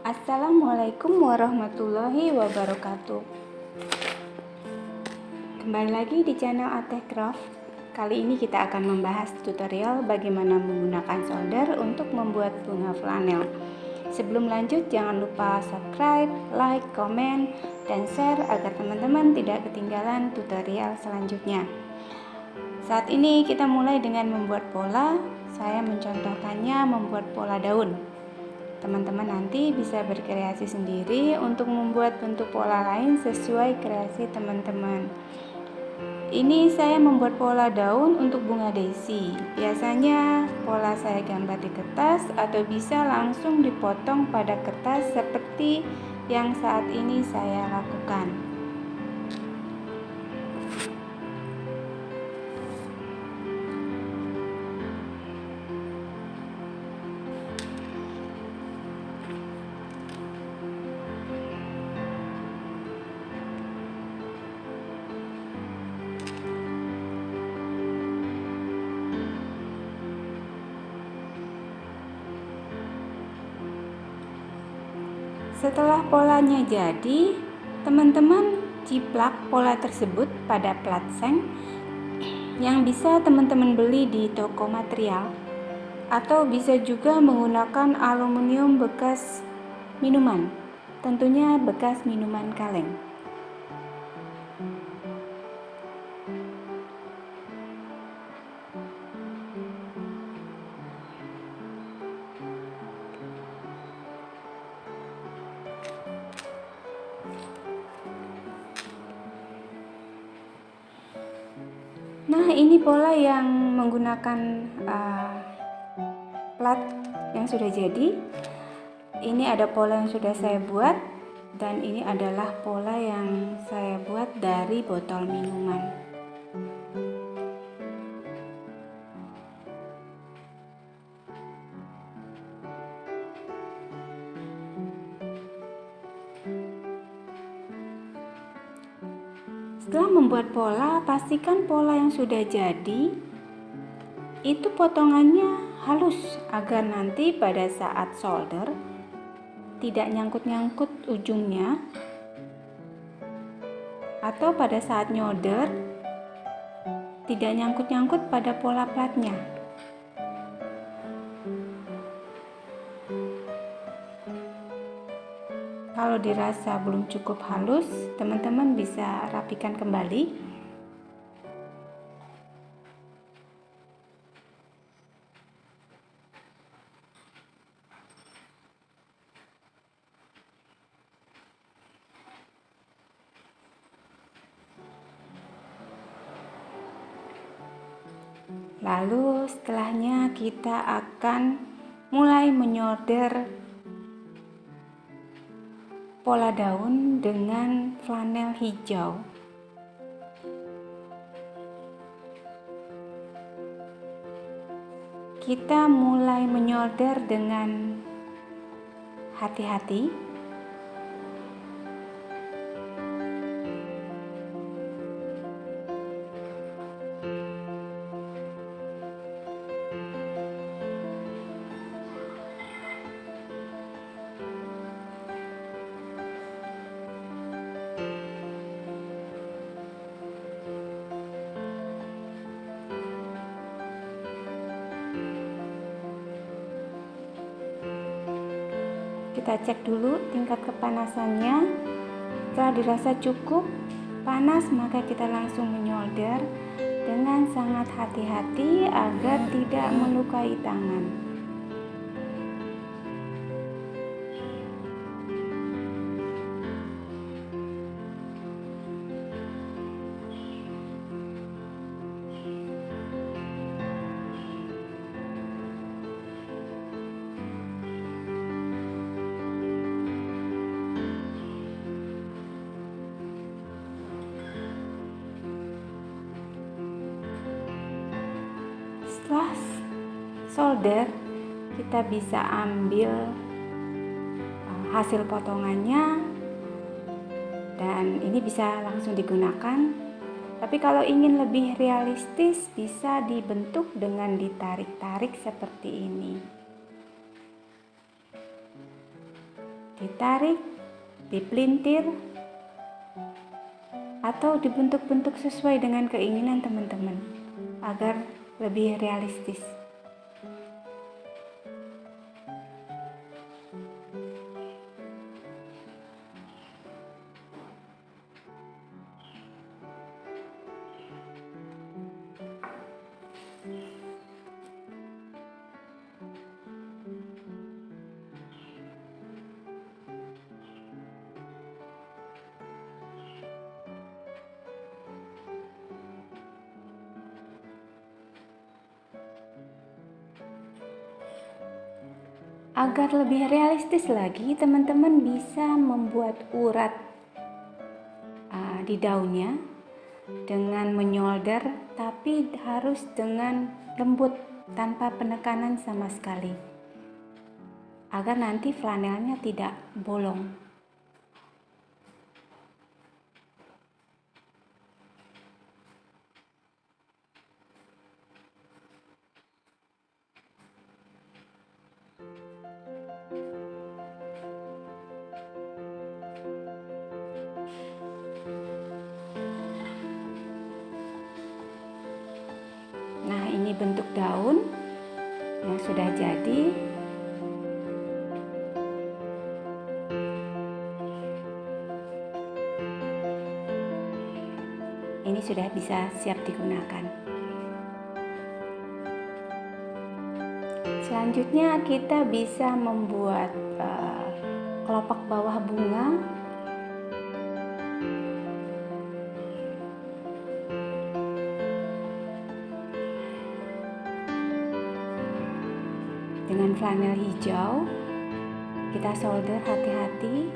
Assalamualaikum warahmatullahi wabarakatuh. Kembali lagi di channel Ateh Craft. Kali ini kita akan membahas tutorial bagaimana menggunakan solder untuk membuat bunga flanel. Sebelum lanjut, jangan lupa subscribe, like, komen, dan share agar teman-teman tidak ketinggalan tutorial selanjutnya. Saat ini kita mulai dengan membuat pola. Saya mencontohkannya membuat pola daun. Teman-teman nanti bisa berkreasi sendiri untuk membuat bentuk pola lain sesuai kreasi teman-teman. Ini saya membuat pola daun untuk bunga daisy. Biasanya pola saya gambar di kertas atau bisa langsung dipotong pada kertas seperti yang saat ini saya lakukan. Setelah polanya jadi, teman-teman ciplak pola tersebut pada plat seng yang bisa teman-teman beli di toko material, atau bisa juga menggunakan aluminium bekas minuman, tentunya bekas minuman kaleng. Nah, ini pola yang menggunakan plat yang sudah jadi. Ini ada pola yang sudah saya buat, dan ini adalah pola yang saya buat dari botol minuman. Setelah membuat pola, pastikan pola yang sudah jadi itu potongannya halus agar nanti pada saat solder tidak nyangkut-nyangkut ujungnya, atau pada saat nyolder tidak nyangkut-nyangkut pada pola platnya. Kalau dirasa belum cukup halus, teman-teman bisa rapikan kembali. Lalu setelahnya kita akan mulai menyorder pola daun dengan flanel hijau. Kita mulai menyorder dengan hati-hati. Kita cek dulu tingkat kepanasannya. Setelah dirasa cukup panas, maka kita langsung menyolder dengan sangat hati-hati agar tidak melukai tangan. Setelah solder, kita bisa ambil hasil potongannya, dan ini bisa langsung digunakan. Tapi kalau ingin lebih realistis, bisa dibentuk dengan ditarik-tarik seperti ini. ditarik, dipelintir, atau dibentuk-bentuk sesuai dengan keinginan teman-teman agar lebih realistis. Agar lebih realistis lagi, teman-teman bisa membuat urat di daunnya dengan menyolder, tapi harus dengan lembut tanpa penekanan sama sekali, agar nanti flanelnya tidak bolong. Nah, ini bentuk daun yang sudah jadi. Ini sudah bisa siap digunakan. Selanjutnya kita bisa membuat kelopak bawah bunga dengan flanel hijau. Kita solder hati-hati.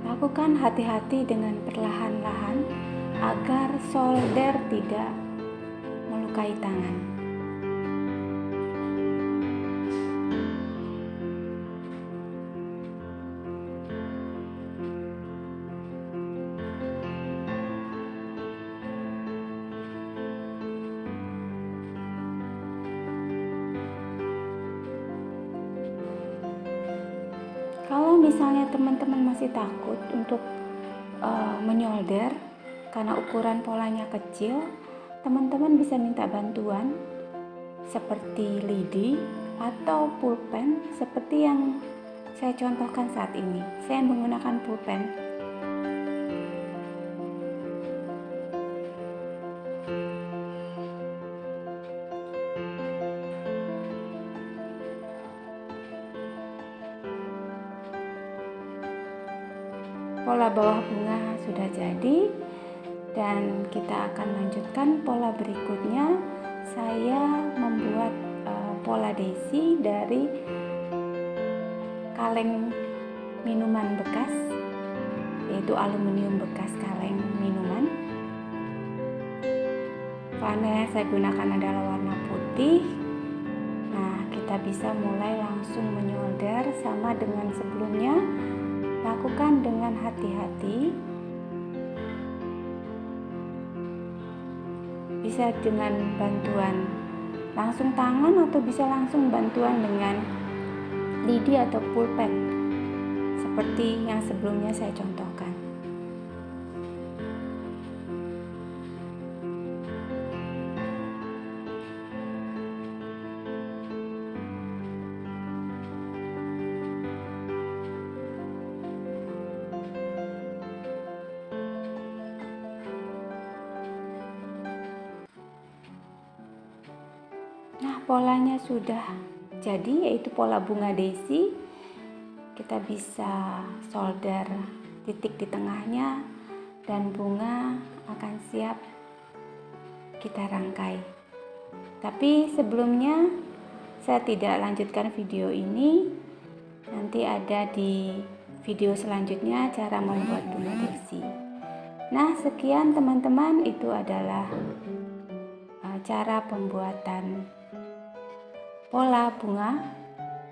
Lakukan hati-hati dengan perlahan-lahan agar solder tidak melukai tangan. Kalau misalnya teman-teman masih takut untuk menyolder karena ukuran polanya kecil, teman-teman bisa minta bantuan seperti lidi atau pulpen seperti yang saya contohkan saat ini. Saya menggunakan pulpen. Pola bawah bunga sudah jadi dan kita akan lanjutkan pola berikutnya. Saya membuat pola daisy dari kaleng minuman bekas, yaitu aluminium bekas kaleng minuman. Warna yang saya gunakan adalah warna putih. Nah, kita bisa mulai langsung menyolder sama dengan sebelumnya. Lakukan dengan hati-hati. Bisa dengan bantuan langsung tangan atau bisa langsung bantuan dengan lidi atau pulpen seperti yang sebelumnya saya contohkan. Nah, polanya sudah jadi, yaitu pola bunga daisy. Kita bisa solder titik di tengahnya dan bunga akan siap kita rangkai. Tapi sebelumnya saya tidak lanjutkan video ini. Nanti ada di video selanjutnya cara membuat bunga daisy. Nah, sekian teman-teman, itu adalah cara pembuatan pola bunga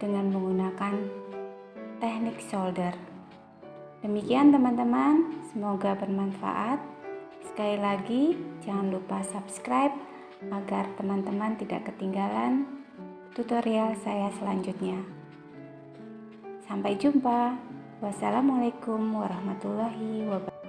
dengan menggunakan teknik solder. Demikian teman-teman, semoga bermanfaat. Sekali lagi, jangan lupa subscribe agar teman-teman tidak ketinggalan tutorial saya selanjutnya. Sampai jumpa. Wassalamualaikum warahmatullahi wabarakatuh.